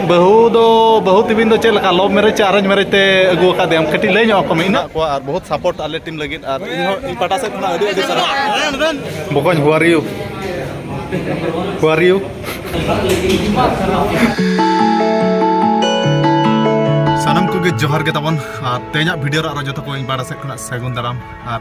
बहु तिबिन चल love marriage arrange marriage ते अगू का कटी लैन को इन और बहुत सपोर्ट आले टीम लगे और पाटा से बकन हुआर यू सानम को जोहार के तबन तेज वीडियो जो को बाड़ा से सगुन दाराम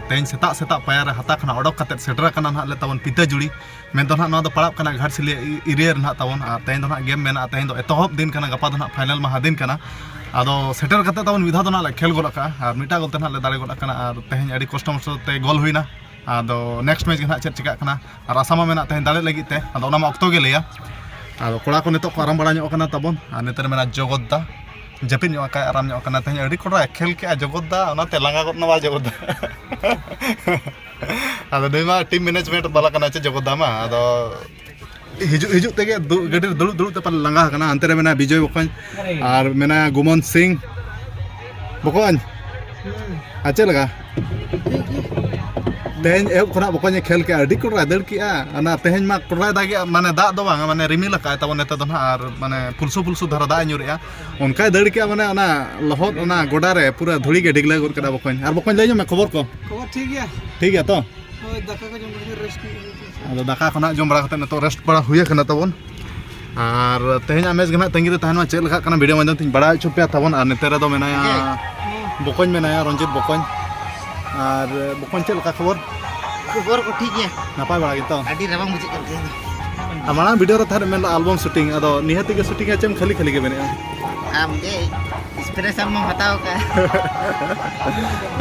तेज सेता सेता पायर हाथा खना ओडक कते सेटर कना ना तबन पिता जुड़ी मेन ना पड़ा कना घाटसिली एरिया ना तबन तेज गेम मेना तेज एतहब दिन कना गपा दो फाइनल महा दिन कना आदो सेटर कते तबन विधा दो ना खेल गोल का और मिटा गोल ते ना दाड़े गोल कना और तेज अड़ी कष्ट मष्ट ते गोल हुईना आदो नेक्स्ट मैच ना चेक चिका कना और आसामा मेना तेज दाड़े लगी ते आदो ओना मा अक्तो गे लैया आदो कोड़ा को नितो को आराम बड़ा ᱧᱚᱜ कना तबन और नेतर मेना जगतदा जपिन का आराम तेज अड़ी कोड़ा खेल के जगतदा लांगा गो जगतदा अदो नुई मा टीम मैनेजमेंट बाला कना चे जगतदा मा अदो हिजु तेगे गाड़ी दुड़ुब दुड़ुब ते पर लांगा कना अंते रे मेना विजय बकन और मेना गुमन सिंह बकन आचे लगा तेज एहब खना बकन खेल के अड़ी कोड़ा दड़ किया तेज मा कोड़ा दागे माने दाग दो बांगा माने रिमिल का तबन नेता दो और माने पुलसु पुलसु धरा दाग ᱧᱩᱨᱮᱜᱼᱟ उनका दड़ किया माने लहद गोडा रे पूरा धुड़ी के डिगला गोर कदा बकन और बकन लैयो में खबर ठीक गया तो अदो दाका खना जम बड़ा कते नतो रेस्ट बड़ा हुए खना तबन और तेज मैच गना तंगी रे तहन चेल लगा वीडियो माध्यम तीन बड़ा चुपिया तबन और नेते रे दो मेनाया बकन मेनाया रंजित बकन और बकन चेल का खबर को ठीक है नापाय बड़ा गितो आडी रबांग बुझे करते हमारा वीडियो रे थारे मेन एल्बम शूटिंग अदो निहति के शूटिंग चेम खाली खाली के बने आम जे इंस्पिरेशन में हटाओ का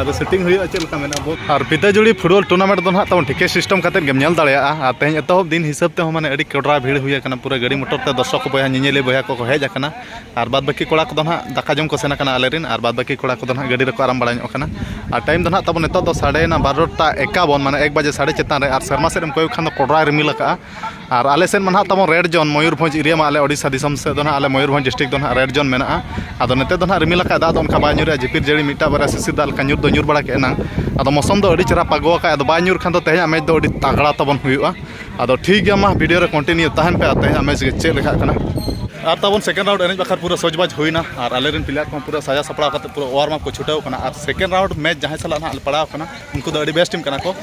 अदो शूटिंग हुई चेल का मेना बहुत और पिता जुड़ी फुटबॉल टूर्नामेंट दो ना तब टिकेट सिस्टम करते गेम नेल दाड़िया और तेज एतहब दिन हिसाब ते माने अड़ी कोडरा भीड़ हुई कना पूरा गाड़ी मोटर ते दर्शक को बया निनेले बया को हेज कना और बाद बाकी कोड़ा को ना दाका जम को सेना कना आलेरिन और बाद बाकी कोड़ा को ना गाड़ी रे को आराम बड़ा ᱧᱚᱜ कना और टाइम दो ना तब नेतो तो 12:51 माने 1 बजे 7:30 रे और शर्मा सेम कोई खान कोडरा रिमिल का और आले सेन मन तब रेड जोन मयूरभंज एरिया में आले ओडिशा दिसम से दो ना आले मयूरभंज डिस्ट्रिक्ट दो ना रेड जोन मेना आदो नेते दो ना रिमिल का दाद उनका बा ᱧᱩᱨ झिपिर जड़ी मिटा बारा सिसी दाल का ᱧᱩर दो ᱧᱩर बड़ा के ना आदो मौसम दो अड़ी चरा पागो का आदो बा ᱧᱩर खान दो तेज मैच दो अड़ी तगड़ा तबन हुआ आदो ठीक गया मा वीडियो रे कंटिन्यू तहन पे तेज मैच के चे लेखा कना और तब सेकेंड राउंड एनज बखर पूरा सजबाज हुईना और आलेरन प्लेयर को पूरा साजा सपड़ा करते पूरा वार्म अप को छुटाव कना और सेकेंड राउंड मैच जहां सला ना पड़ाव कना उनको दो अड़ी बेस्ट टीम कना को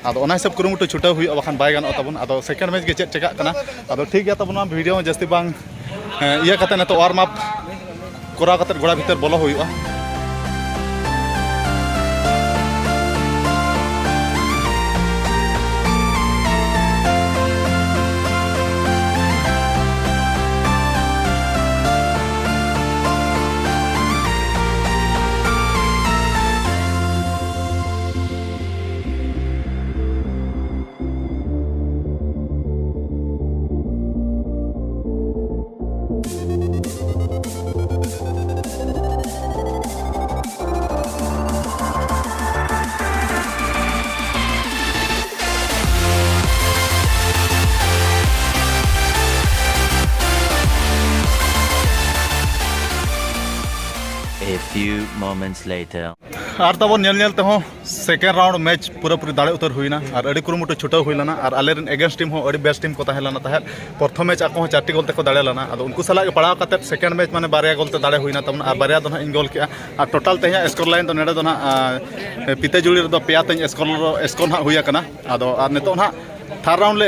आदो ओना हिसाब कुरुमुटु छुटाव हुई बखान बाय गानो तबन आदो सेकेंड मैच के चेक चेका कना आदो ठीक गया तब वीडियो में जस्ती बांग इया कते न तो वार्म अप कोरा कते गोड़ा भीतर बोलो हुईआ A few moments later. और तब नेलते हो सेकेंड राउंड मैच पूरा पूरी दाड़े उतर हुईना और अड़ी कुरुमुटु छुटाव हुईलाना और आलेरन एगेंस्ट टीम हो अड़ी बेस्ट टीम को तहेलाना तहे प्रथम मैच आको 4टी गोल तक दाड़े लाना और उनको सला पड़ाव करते सेकेंड मैच माने बारिया गोल ते दाड़े हुईना तब और बारिया दो इन गोल के और टोटल ते स्कोर लाइन तो नेडे दो ना पिते जुड़ी रे पेया ते स्कोर ना हुई कना आदो और नितो ना थार राउंड ले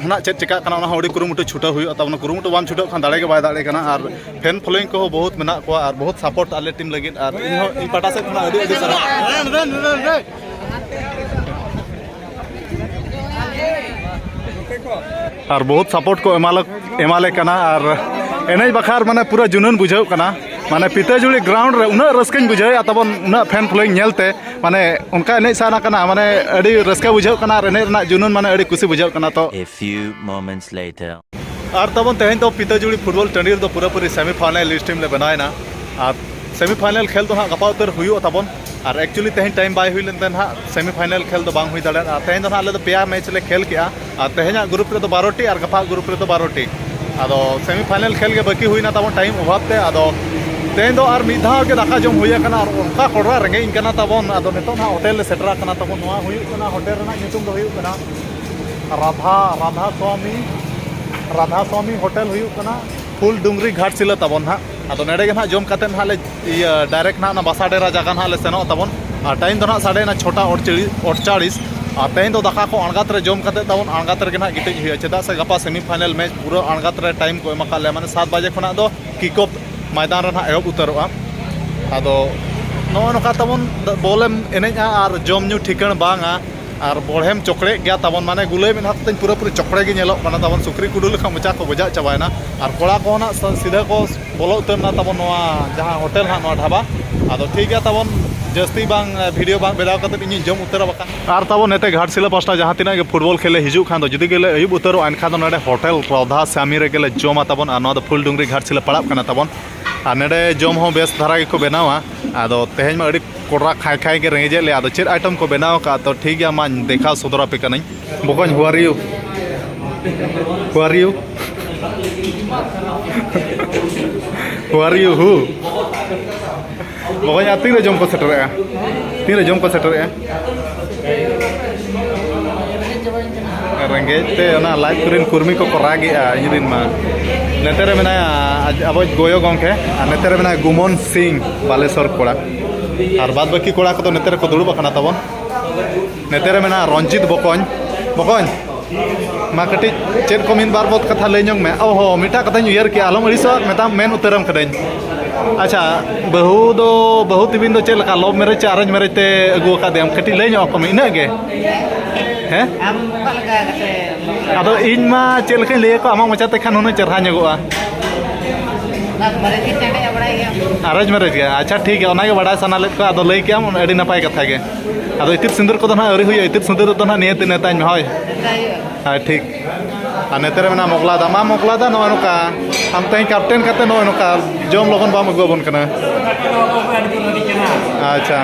ना चेक चिका अड़ी कुरुमुटु छुटा हुई तब कुरुमुटु बाम छुटा खान दाड़े के बाय दाड़े कना और फैन फॉलोइंग को बहुत मेना को और बहुत सपोर्ट आले टीम लगे और इन पाटा से अड़ी अड़ी सारा और बहुत सपोर्ट को एमाले कना और एनज बखार माने पूरा जुनून बुझाव कना माने पिता जुड़ी ग्राउंड रे उना रस्कन बुझाव तब उना फैन फॉलोइंग नेलते माने उनका एनज साना कना माने अड़ी रस्का बुझाव कना और एनज जुनून माने अड़ी खुशी बुझाव कना तो A few moments later. और तब तेज तो पिता जुड़ी फुटबॉल टंडी तो पूरा पूरी सेमीफाइनल लिस्ट टीम ले बनाएना और सेमीफाइनल खेल तो हाँ गपा उतर हुई तबन और एक्चुअली तेज टाइम बाय हुई लेन हाँ सेमीफाइनल खेल तो बांग हुई दाड़ा तेज तो हाँ पेया मैच ले खेल के और तेज ग्रुप रे तो 12टी और गपा ग्रुप रे तो 12टी अदो सेमीफाइनल खेल के बाकी हुई तब टाइम अभाव ते अदो तेज और मिद धाव के दाका जम हुई और उनका कोड़ा रेंगे तबन अदो नितो ना होटेल सेटरा तबन होटेल नुतुम दो राधा स्वामी होटेल हुई फुल डुंगरी घाटशिला तबन हाँ अदो नेड़े गे ना जम कते ना ले डायरेक्ट ना बासाडेरा जगह ना ले सेनो तबन और टाइम दो ना साढ़े ना छोटा 48 और तेज दो दाका को अणगात रे जम कते तबन अणगात रे ना गिटिज हुआ चेदा से गपा सेमीफाइनल मैच पूरा अणगात रे टाइम को एमा ले माने 7 बजे खना दो किकअप मैदान रे ना एहब उतरवा अदो नो नका तबन बॉलेम एनेजा और जम न्यू ठिकण बांगा और बढ़ेम चकड़े गया तबन माने गुले में हाथ पूरा पूरा चकड़े गे नेलो कना तबन सुक्री कुडू लेखा मचा को बजा चबायना और कोड़ा को ना सीधा को बोलो उतरना तबन नोआ जहां होटल हां नोआ ढाबा आदो ठीक है तबन जस्ती बांग वीडियो बांग बेदाव कते इन जम उतर बका और तबन नेते घाटशिला पास्टा जहां तिना के फुटबॉल खेले हिजु खान दो जुदी गेले अयुब उतरो अनखा दो नडे होटल राधा सामी रे गेले जमा तबन और नोआ दो फुल डुंगरी घाटशिला पड़ाब कना तबन और नेडे जम हो बेस धारा के को बनावा आदो तेहेज मा अड़ी कोड़ा खाई खाई के रेंगे ले आदो चेर आइटम को बनाव का तो ठीक है मा देखा सदरा पे कनाई बकन हु आर यू हु बकन आती रे जम को सेटरेगा तीन जम को सेटरेगा रेंगे ते ना लाइव कुरिन कुर्मी को कोरागे दिन मा नेतेरे में अब गोयो गंके नेतेरे में गुमन सिंह बालेश्वर कोड़ा और बाद बाकी कोड़ा को नेतेरे को दुड़ुब अकना तबन नेतेरे में रंजित बकन मा कटी चेद को मिन बार बहुत कथा ले में ओहो मिठा कथा उयर के आलम अड़ीस मेता मेन उतरम कदें अच्छा बहु तिबिन दो चेद लव मैरेज अरेंज मैरेज ते अगु कादेम कटी ले को इना गे हैं अदो इन मा चेद लके ले को आमा मचाते खान होनो चरहा नगोआ अरेंज मैरेज के अच्छा ठीक है ओनागे बड़ा सना ले को अदो लई के आम अड़ी नपाय कथा गे अदो इतिर सिंदूर को ना अरी हुई इतिर सिंदूर तो ना नियत नेता में होय हां ठीक आ नेतेरे में मोकला दा मा मोकला दा नो नोका हम तई कैप्टन कते नो नोका जम लगन बाम अगुबन कना अच्छा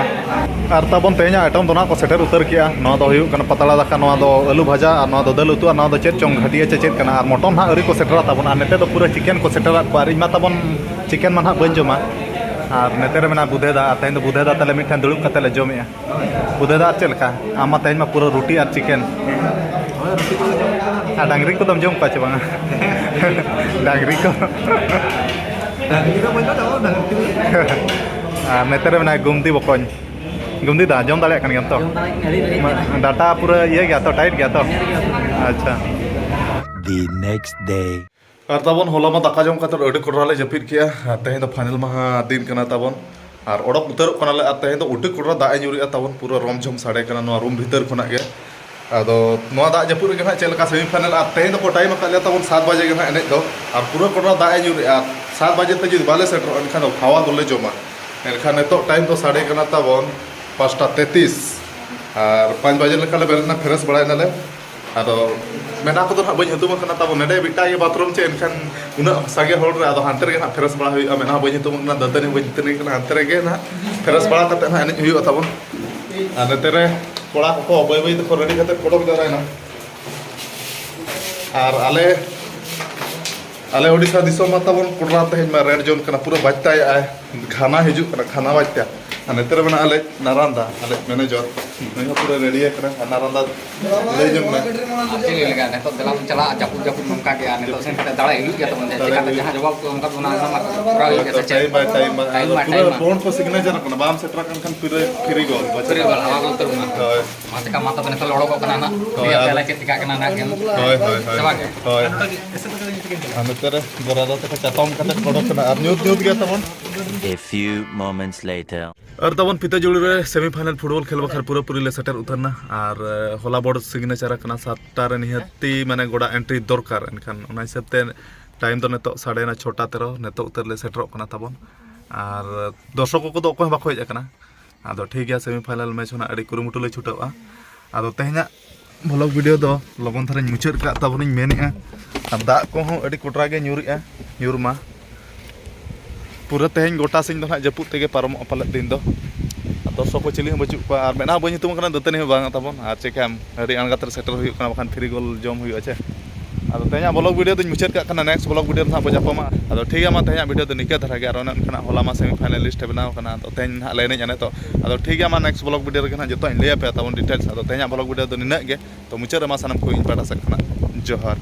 और तबन तेज आइटम दो ना को सेटर उतर किया नो दो हुयु कना पतला दाका नो दो आलू भाजा और नो दो दल उतु और नो दो चेत चोंग घटिया चेत कना और मटन हा अरी को सेटर तबन और नेते दो पूरा चिकन को सेटर को अरी मा तबन चिकन मा बन जमा और नेतेरे में बुधे दा तेज बुधे दा तले मिठन दुड़ुब कते ले जमिया बुधे दा चलका आमा तेज मा पूरा रोटी और चिकन डांगरी को दम जम पाचे बांगा डांगरी को नेतेरे में गुमदी बकन गुमदी दा जम दाले कन तो डाटा पूरा ये गया तो टाइट गया तो अच्छा The next day. और तबन होला मा दाका जम कतर अडी कोराले जपित किया तेहे तो फाइनल मा दिन कना तबन और ओडक उतर कनाले तेहे तो उडी कोरा दा न्यूरिया तबन पूरा रमझम साडे कना नो रूम भीतर खना गे अदो नोआ दा जपुर के ना चलका सेमीफाइनल और तेहे को टाइम का तबन 7 बजे के ना एने दो और पूरा कोरा दा न्यूरिया 7 बजे तक जुदी बाले सेटर एनखान खावा दोले जमा एनखान नेतो टाइम तो साडे कना तबन 5:33 और 5 बजे लेका बेरना फ्रेश बड़ा नाले अदो मेना को तो बन हतुम कना तब नेडे बिटा ये बाथरूम चे एनखान उना सागे होल रे अदो हांते रे ना फ्रेश बड़ा हुई मेना बन हतुम ना ददनी बन तनी कना हांते रे ना फ्रेश बड़ा कते ना एने हुई तब आ नेतेरे कोड़ा को बय बय तो रेडी कते कोडक दरायना और आले ओडिशा दिसो मा तबन कोडरा तेज मा रेड जोन कना पूरा बजता है खाना हिजु कना खाना बजता नेतेरे में आले नारांदा आले मैनेजर नहीं पूरा रेडी है कना नारांदा ले जम में चले लगा ने तो दलाम चला जापुर नमका के आने तो सेन कते दाड़ा हिलु गया तो मन देखा जहां जवाब को हमका बना ना पूरा हो गया टाइम पूरा फोन को सिग्नेचर कना बाम से ट्रक कन फिर फ्री गोल बचरे वाला आवा उतर ना माते का माता बने तो लड़ो को कना ना ये पहले के टिका कना ना गेम होय सवा के नेतेरे बरादा तक चतम कते कोडक कना और न्यूज गया तबन A few moments later. और तबन पिता जुड़ी रे सेमीफाइनल फुटबॉल खेल बखर पूरा पूरी ले सेटर उतरना और होला बोर्ड सिग्नेचर कना 7टा रे निहती माने गोड़ा एंट्री दरकार एनखान ओना हिसाब ते टाइम तो नेतो 6:13 नेतो उतर ले सेटर कना तबन और दर्शक को तो कोई बाको हेज कना आदो ठीक गया सेमीफाइनल मैच होना अड़ी कुरुमुटु ले छुटावा आदो तेहना ब्लॉग वीडियो दो लगन थारे मुचाद का तबन मेनेआ और दा को हो अड़ी कोटरा गे न्यूरिआ न्यूरमा पूरा तेहन गोटा सिंह दो ना जपुत तेगे पारम पाले दिन दो दर्शक को चिली बचु को और मेना बन तुम दतनी बांग तबन और चेकाम अड़ी अणगातर सेटर हुई बखान फ्री गोल जम हुई अच्छे अब तेज ब्लॉग वीडियो तो मुचाद का नेक्स्ट ब्लॉग वीडियो ना बजापमा अब ठीक है मा तेज वीडियो तो निका धरा और होला मा सेमीफाइनलिस्ट बनाव तो तेज ना लेने जाने तो अब ठीक है मा नेक्स्ट ब्लॉग वीडियो के जो लैपे तब डिटेल्स अब तेज ब्लॉग वीडियो तो निना गे तो मुचाद मा सानम को पाटा से जोहार।